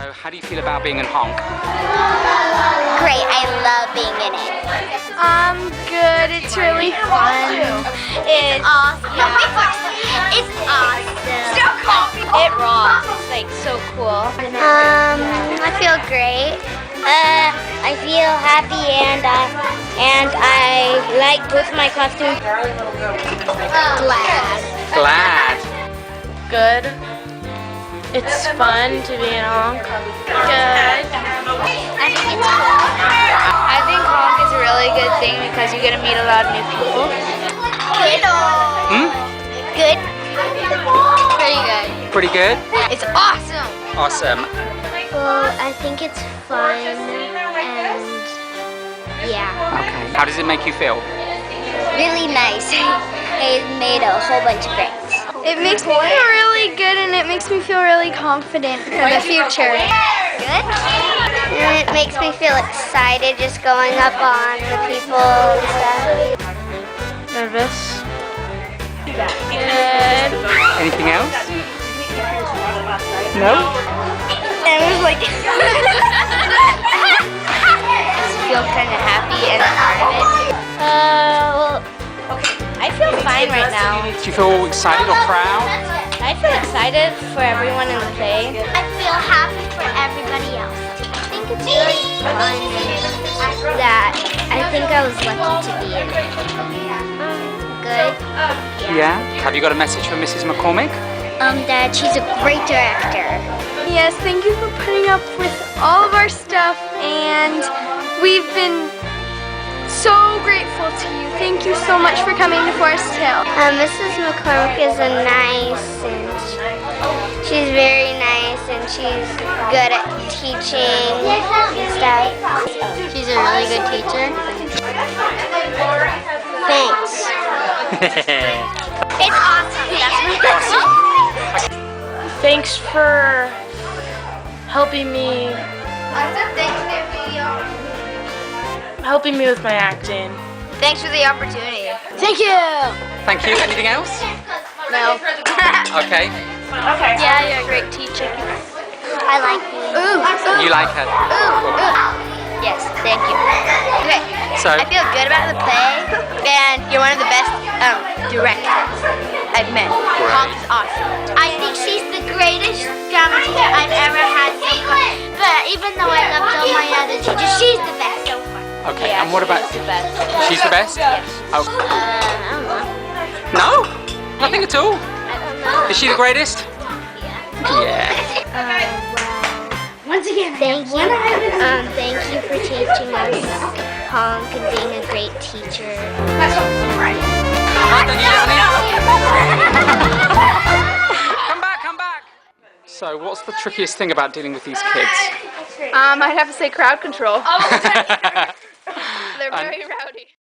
So how do you feel about being in Honk? Great, I love being in it. Good, it's really fun. It's awesome. It's awesome. It rocks, it's like so cool. I feel great. I feel happy and I like both my costumes. Glad. Good. It's fun to be in Honk. Good. I think it's cool. I think Honk is a really good thing because you get to meet a lot of new people. Good. Good. Pretty good. Pretty good? It's awesome. Awesome. Well, I think it's fun and yeah. Okay. How does it make you feel? Really nice. I made a whole bunch of friends. It makes me feel really good and it makes me feel really confident for the future. Good. And it makes me feel excited just going up on the people and stuff. Nervous. Good. Anything else? No? And it was like I just feel kind of happy and part of it. Well, I feel fine right now. Do you feel excited or proud? I feel excited for everyone in the play. I feel happy for everybody else. I think it's really fun that I think I was lucky to be in it. Good. Yeah. Have you got a message for Mrs. McCormick? That she's a great director. Yes, thank you for putting up with all of our stuff, and we've been so grateful to you. Thank you so much for coming to Forest Hill. Mrs. McCormick is she's very nice and she's good at teaching and stuff. She's a really good teacher. Thanks. It's awesome. Thanks for helping me with my acting. Thanks for the opportunity. Thank you. Thank you. Anything else? No. Okay. Yeah, you're a great teacher. I like you. You like her? Yes, thank you. Okay. So, I feel good about the play, and you're one of the best directors I've met. Honk is awesome. I think she's the greatest drama teacher I've ever had so far. But even though I loved all my other teachers, she's the best so far. okay. And what about? the best? She's the best? Yes. Oh. I don't know. No? Nothing at all? I don't know. Is she the greatest? Yeah. Once again, thank you. Thank you for teaching us Honk and being a great teacher. Come back. So, what's the trickiest thing about dealing with these kids? I'd have to say crowd control. They're very rowdy.